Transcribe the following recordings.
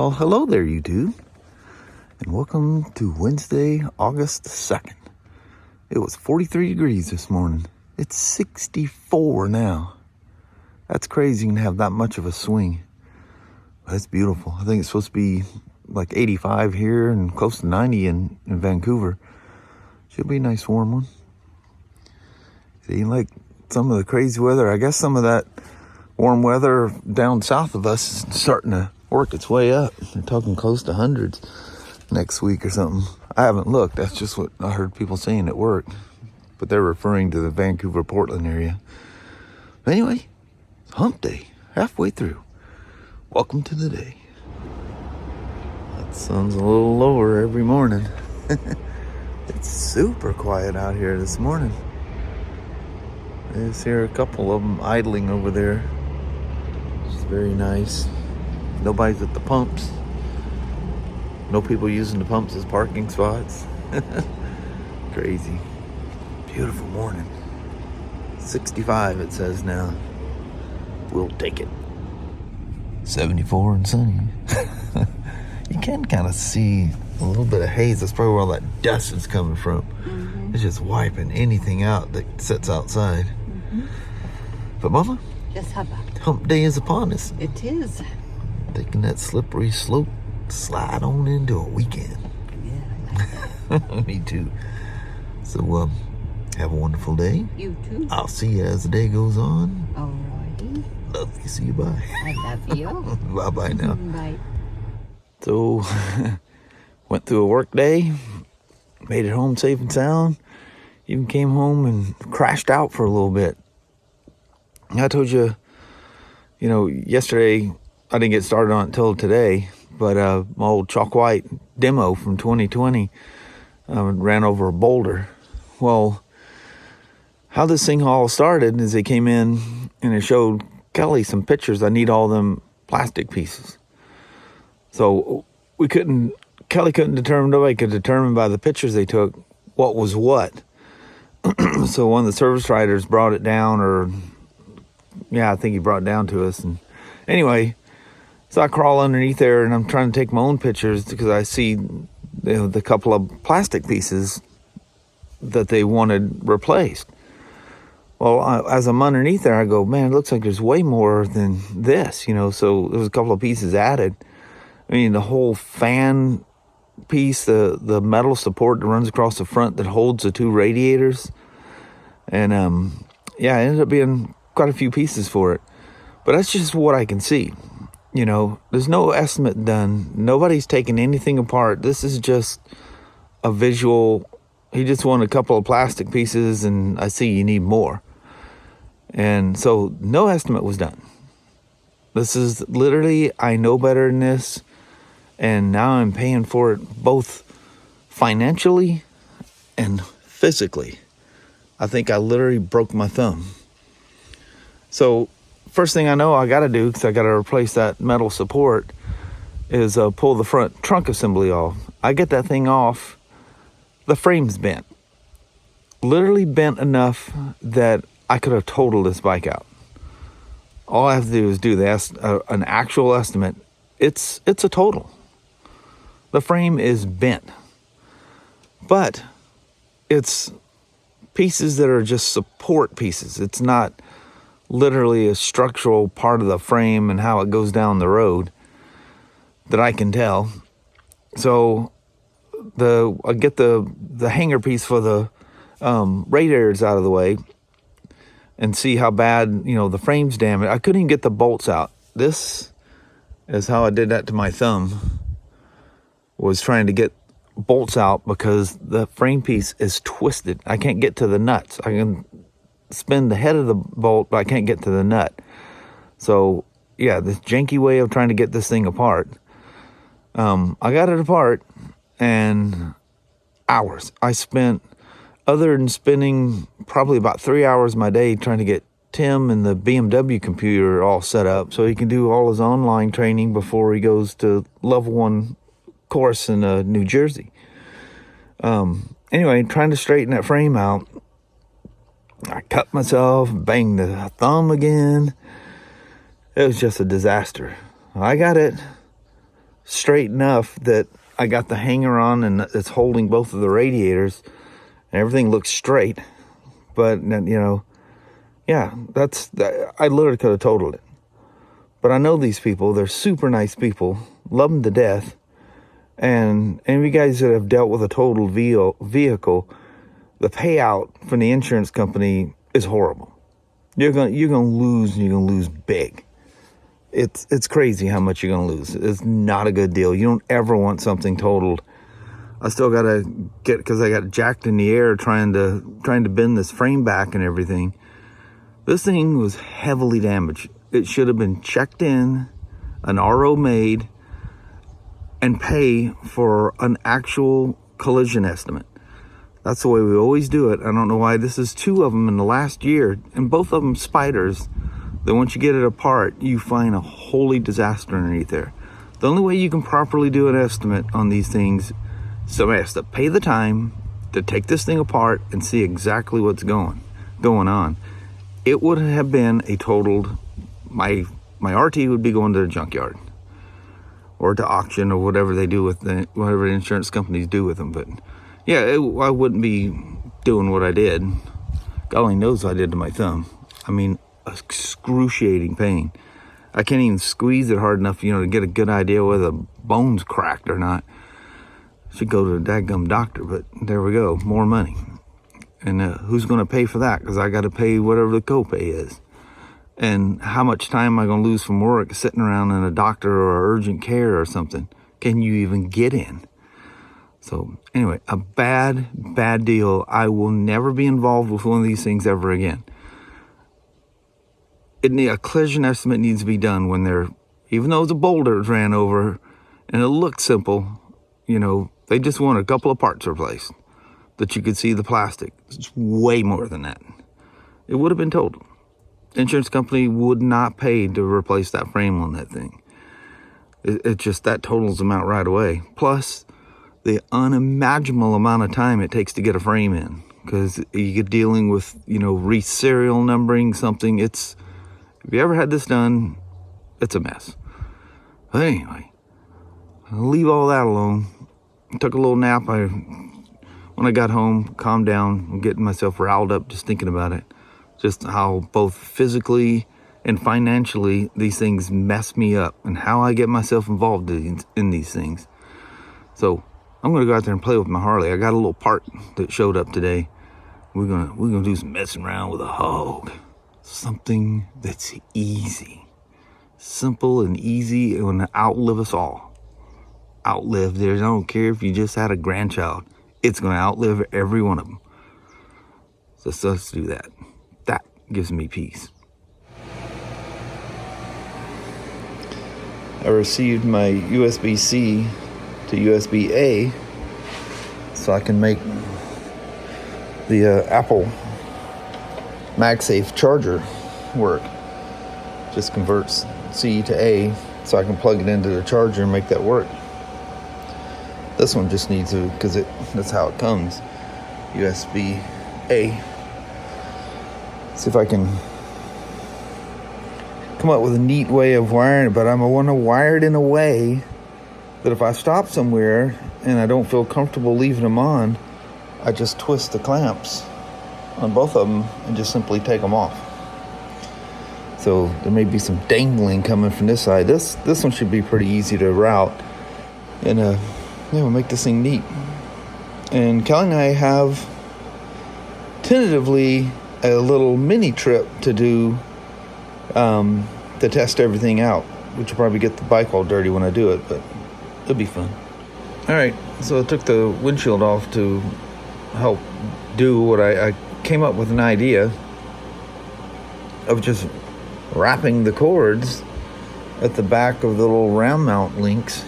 Well, hello there, YouTube, and welcome to Wednesday, August 2nd. It was 43 degrees this morning. It's 64 now. That's crazy you can have that much of a swing. But it's beautiful. I think it's supposed to be like 85 here and close to 90 in Vancouver. Should be a nice warm one. It ain't like some of the crazy weather. I guess some of that warm weather down south of us is starting to work its way up. They're talking close to hundreds next week or something. I haven't looked. That's just what I heard people saying at work. But they're referring to the Vancouver, Portland area. But anyway, it's hump day, halfway through. Welcome to the day. That sun's a little lower every morning. It's super quiet out here this morning. I just hear a couple of them idling over there. It's very nice. Nobody's at the pumps. No people using the pumps as parking spots. Crazy. Beautiful morning. 65 it says now. We'll take it. 74 and sunny. You can kind of see a little bit of haze. That's probably where all that dust is coming from. Mm-hmm. It's just wiping anything out that sits outside. Mm-hmm. But Mama, yes, Papa. hump day is upon us. It is. Taking that slippery slope, slide on into a weekend. Yeah, I like that. Me too. So, have a wonderful day. You too. I'll see you as the day goes on. Alrighty. Love you. See you. Bye. I love you. Bye-bye now. Bye. So, went through a work day, made it home safe and sound, even came home and crashed out for a little bit. I told you, yesterday I didn't get started on it until today, but my old chalk white demo from 2020 ran over a boulder. Well, how this thing all started is they came in and it showed Kelly some pictures. I need all them plastic pieces. So Kelly couldn't determine, nobody could determine by the pictures they took what was what. So one of the service writers brought it down, I think he brought it down to us. And anyway, so I crawl underneath there and I'm trying to take my own pictures because I see the couple of plastic pieces that they wanted replaced. Well, as I'm underneath there, I go, man, it looks like there's way more than this, so there was a couple of pieces added. I mean, the whole fan piece, the metal support that runs across the front that holds the two radiators. And, it ended up being quite a few pieces for it. But that's just what I can see. There's no estimate done. Nobody's taken anything apart. This is just a visual. He just wanted a couple of plastic pieces, and I see you need more. And so no estimate was done. This is literally, I know better than this. And now I'm paying for it both financially and physically. I think I literally broke my thumb. So first thing I know I got to do, because I got to replace that metal support, is pull the front trunk assembly off. I get that thing off, the frame's bent. Literally bent enough that I could have totaled this bike out. All I have to do is do an actual estimate. It's a total. The frame is bent. But it's pieces that are just support pieces. It's not literally a structural part of the frame and how it goes down the road that I can tell. So I get the hanger piece for the radiators out of the way and see how bad, the frame's damaged. I couldn't even get the bolts out. This is how I did that to my thumb, was trying to get bolts out because the frame piece is twisted. I can't get to the nuts. I can spin the head of the bolt, but I can't get to the nut. So, this janky way of trying to get this thing apart. I got it apart, and hours. I spent, other than spending probably about 3 hours of my day trying to get Tim and the BMW computer all set up so he can do all his online training before he goes to level 1 course in New Jersey. Anyway, trying to straighten that frame out, I cut myself, banged the thumb again. It was just a disaster. I got it straight enough that I got the hanger on and it's holding both of the radiators and everything looks straight. But, yeah, I literally could have totaled it. But I know these people. They're super nice people. Love them to death. And any of you guys that have dealt with a totaled vehicle, the payout from the insurance company is horrible. You're gonna lose, and you're gonna lose big. It's crazy how much you're gonna lose. It's not a good deal. You don't ever want something totaled. I still gotta because I got jacked in the air trying to bend this frame back and everything. This thing was heavily damaged. It should have been checked in, an RO made, and pay for an actual collision estimate. That's the way we always do it. I don't know why. This is 2 of them in the last year, and both of them Spyders. Then once you get it apart, you find a holy disaster underneath there. The only way you can properly do an estimate on these things, somebody has to pay the time to take this thing apart and see exactly what's going on. It would have been a totaled, my RT would be going to the junkyard or to auction or whatever they do with whatever insurance companies do with them. But yeah, I wouldn't be doing what I did. God only knows what I did to my thumb. I mean, excruciating pain. I can't even squeeze it hard enough, to get a good idea whether the bone's cracked or not. Should go to a dadgum doctor, but there we go, more money. And who's going to pay for that? Because I got to pay whatever the copay is. And how much time am I going to lose from work sitting around in a doctor or urgent care or something? Can you even get in? So anyway, a bad deal. I will never be involved with one of these things ever again. A collision estimate needs to be done when even though the boulders ran over and it looked simple, they just want a couple of parts replaced that you could see the plastic. It's way more than that. It would have been totaled. Insurance company would not pay to replace that frame on that thing. It just, that totals them out right away. Plus, the unimaginable amount of time it takes to get a frame in. Because you get dealing with, serial numbering something. If you ever had this done, it's a mess. But anyway, I'll leave all that alone. I took a little nap. When I got home, calmed down, I'm getting myself riled up just thinking about it. Just how both physically and financially these things mess me up and how I get myself involved in these things. So I'm going to go out there and play with my Harley. I got a little part that showed up today. We're gonna do some messing around with a hog. Something that's easy. Simple and easy and going to outlive us all. Outlive theirs. I don't care if you just had a grandchild. It's going to outlive every one of them. So let's do that. That gives me peace. I received my USB-C to USB-A so I can make the Apple MagSafe charger work. Just converts C to A so I can plug it into the charger and make that work. This one just needs to, because that's how it comes. USB-A. See if I can come up with a neat way of wiring it, but I want to wire it in a way that if I stop somewhere and I don't feel comfortable leaving them on, I just twist the clamps on both of them and just simply take them off. So there may be some dangling coming from this side. This one should be pretty easy to route, and we'll make this thing neat. And Kelly and I have tentatively a little mini trip to do to test everything out, which will probably get the bike all dirty when I do it, but it'll be fun. All right, so I took the windshield off to help do what I came up with an idea of just wrapping the cords at the back of the little round mount links,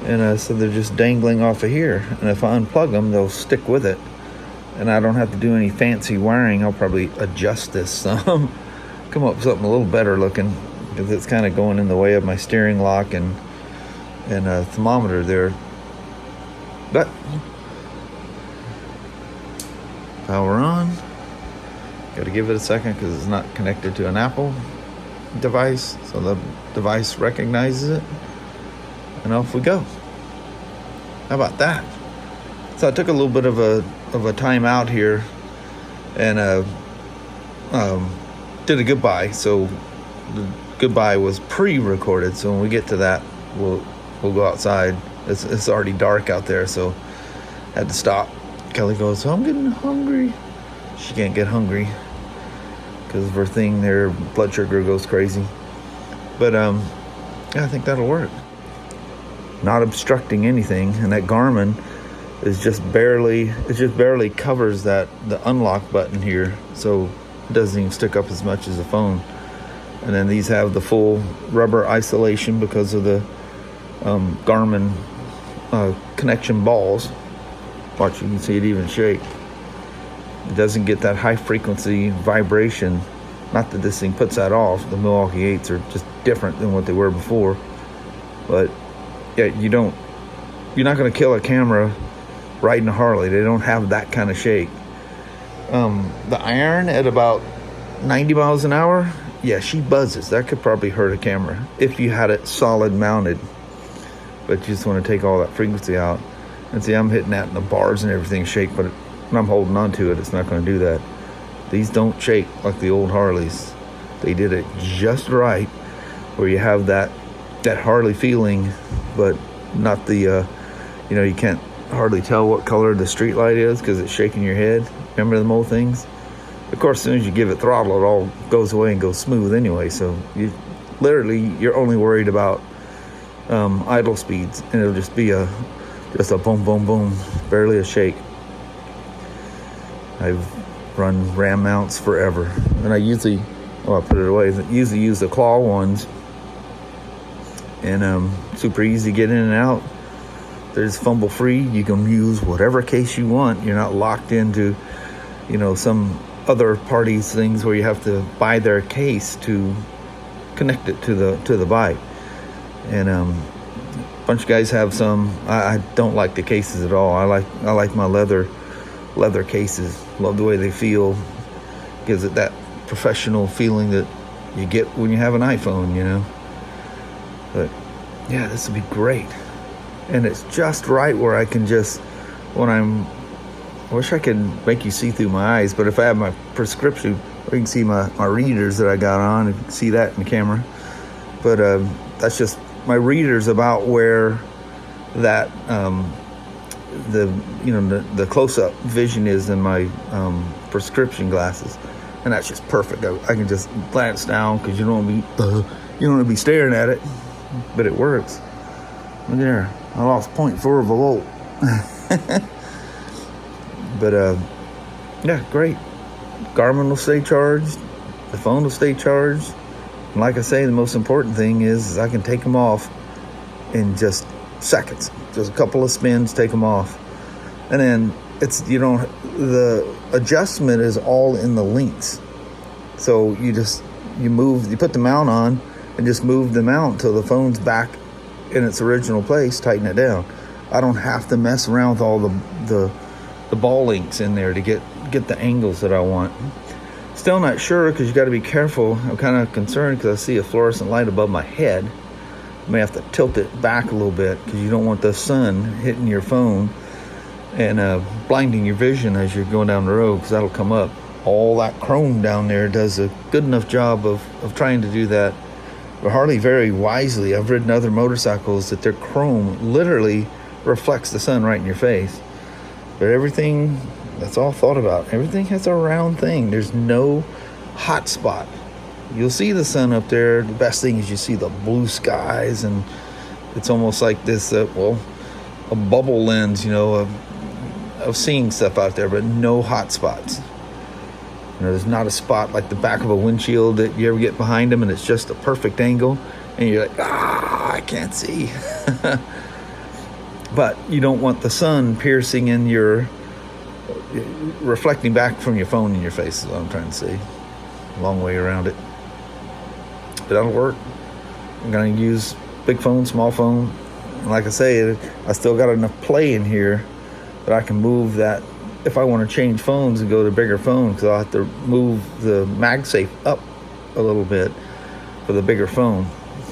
and so they're just dangling off of here, and if I unplug them they'll stick with it and I don't have to do any fancy wiring. I'll probably adjust this some, come up with something a little better looking, because it's kind of going in the way of my steering lock and a thermometer there. But power on. Got to give it a second because it's not connected to an Apple device, so the device recognizes it. and off we go. How about that? So I took a little bit of a time out here and did a goodbye. So the goodbye was pre-recorded. So when we get to that, we'll go outside. It's already dark out there, so had to stop. Kelly goes, I'm getting hungry. She can't get hungry because of her thing there. Blood sugar goes crazy. But yeah, I think that'll work. Not obstructing anything, and that Garmin is just barely covers the unlock button here, so it doesn't even stick up as much as the phone. And then these have the full rubber isolation because of the Garmin connection balls. Watch, you can see it even shake. It doesn't get that high frequency vibration. Not that this thing puts that off. The Milwaukee 8s are just different than what they were before. But yeah, you're not going to kill a camera riding a Harley. They don't have that kind of shake. The iron at about 90 miles an hour, yeah, she buzzes. That could probably hurt a camera if you had it solid mounted. But you just want to take all that frequency out. And see, I'm hitting that and the bars and everything shake, but when I'm holding on to it, it's not going to do that. These don't shake like the old Harleys. They did it just right, where you have that Harley feeling, but not the, you can't hardly tell what color the street light is because it's shaking your head. Remember them old things? Of course, as soon as you give it throttle, it all goes away and goes smooth anyway. So you're only worried about idle speeds, and it'll just be just a boom, boom, boom, barely a shake. I've run ram mounts forever, and I put it away. I usually use the claw ones, and super easy to get in and out. They're just fumble free. You can use whatever case you want. You're not locked into, some other parties' things where you have to buy their case to connect it to the bike. And a bunch of guys have some. I don't like the cases at all. I like my leather cases. Love the way they feel. Gives it that professional feeling that you get when you have an iPhone, But yeah, this would be great. And it's just right where I can I wish I could make you see through my eyes, but if I have my prescription, you can see my readers that I got on. You can see that in the camera. But that's just my readers about where that the close-up vision is in my prescription glasses, and that's just perfect. I can just glance down because you don't want to be staring at it, but it works. Look there, I lost 0.4 of a volt. But yeah, great. Garmin will stay charged. The phone will stay charged. And like I say, the most important thing is I can take them off in just seconds. Just a couple of spins, take them off. And then the adjustment is all in the links. So you put the mount on and just move the mount until the phone's back in its original place, tighten it down. I don't have to mess around with all the ball links in there to get the angles that I want. Still not sure because you got to be careful. I'm kind of concerned because I see a fluorescent light above my head. I may have to tilt it back a little bit because you don't want the sun hitting your phone and blinding your vision as you're going down the road, because that'll come up. All that chrome down there does a good enough job of trying to do that. But Harley very wisely, I've ridden other motorcycles that their chrome literally reflects the sun right in your face. But everything, that's all thought about. Everything has a round thing. There's no hot spot. You'll see the sun up there. The best thing is you see the blue skies, and it's almost like this, a bubble lens, of seeing stuff out there, but no hot spots. There's not a spot like the back of a windshield that you ever get behind them and it's just a perfect angle, and you're like, I can't see. But you don't want the sun piercing in reflecting back from your phone in your face is what I'm trying to say. Long way around it. But that'll work. I'm going to use big phone, small phone. And like I say, I still got enough play in here that I can move that if I want to change phones and go to a bigger phone, because I'll have to move the MagSafe up a little bit for the bigger phone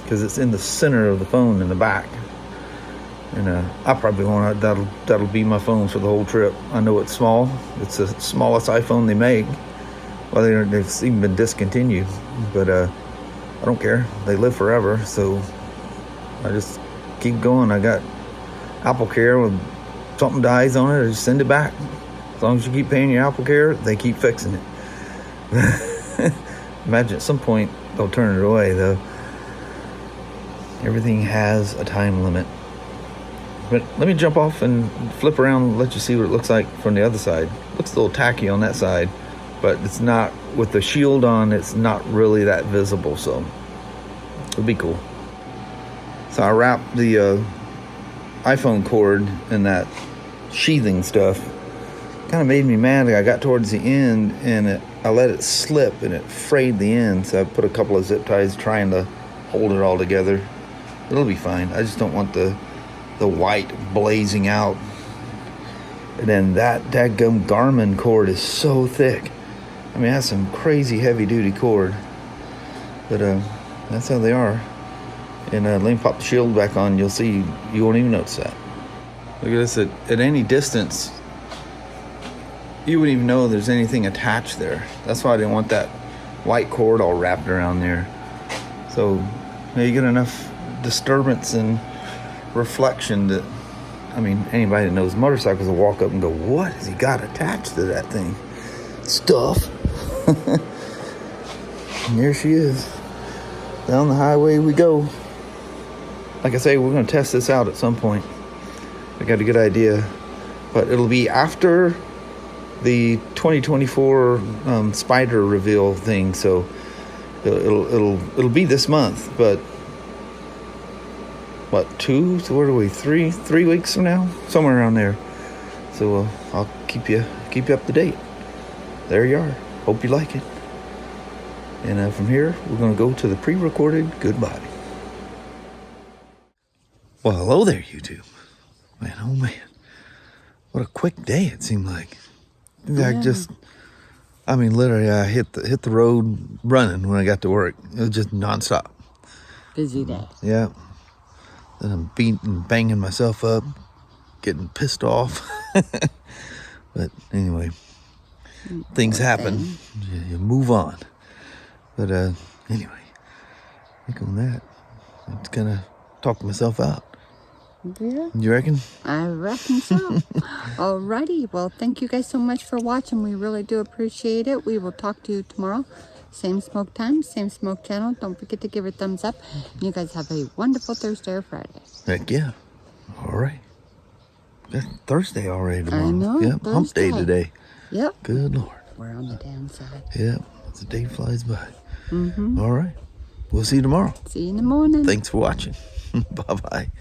because it's in the center of the phone in the back. And I probably want that'll be my phone for the whole trip. I know it's small. It's the smallest iPhone they make. Well, they've even been discontinued, but I don't care. They live forever, so I just keep going. I got Apple Care. When something dies on it, I just send it back. As long as you keep paying your Apple Care, they keep fixing it. Imagine at some point they'll turn it away, though. Everything has a time limit. But let me jump off and flip around and let you see what it looks like from the other side. Looks a little tacky on that side, but it's not, with the shield on, it's not really that visible, so it'll be cool. So I wrapped the iPhone cord in that sheathing stuff. Kind of made me mad. I got towards the end and I let it slip and it frayed the end, so I put a couple of zip ties trying to hold it all together. It'll be fine. I just don't want the white blazing out. And then that dadgum Garmin cord is so thick. I mean, that's some crazy heavy duty cord. But that's how they are. And let me pop the shield back on. You'll see, you won't even notice that. Look at this, at any distance, you wouldn't even know there's anything attached there. That's why I didn't want that white cord all wrapped around there. So you get enough disturbance and reflection that, I mean, anybody that knows motorcycles will walk up and go, what has he got attached to that thing? Stuff. And there she is. Down the highway we go. Like I say, we're going to test this out at some point. I got a good idea. But it'll be after the 2024 Spyder reveal thing. So it'll be this month, but what, 2? So where are we? 3 weeks from now, somewhere around there. So I'll keep you up to date. There you are. Hope you like it. And from here, we're going to go to the pre-recorded goodbye. Well, hello there, YouTube. Man, oh man, what a quick day it seemed like. Yeah. I mean, literally, I hit the road running when I got to work. It was just nonstop. Busy day. Yeah. Then I'm beating, banging myself up, getting pissed off. But anyway, things happen. You move on. But anyway, I think on that, I'm just gonna talk myself out. Yeah. You reckon? I reckon so. Alrighty. Well, thank you guys so much for watching. We really do appreciate it. We will talk to you tomorrow. Same smoke time, same smoke channel. Don't forget to give it a thumbs up. You guys have a wonderful Thursday or Friday. Heck yeah. All right. That's Thursday already tomorrow. I know. Yep. Hump day today. Yep. Good Lord. We're on the damn side. Yep. The day flies by. Mm-hmm. All right. We'll see you tomorrow. See you in the morning. Thanks for watching. Bye-bye.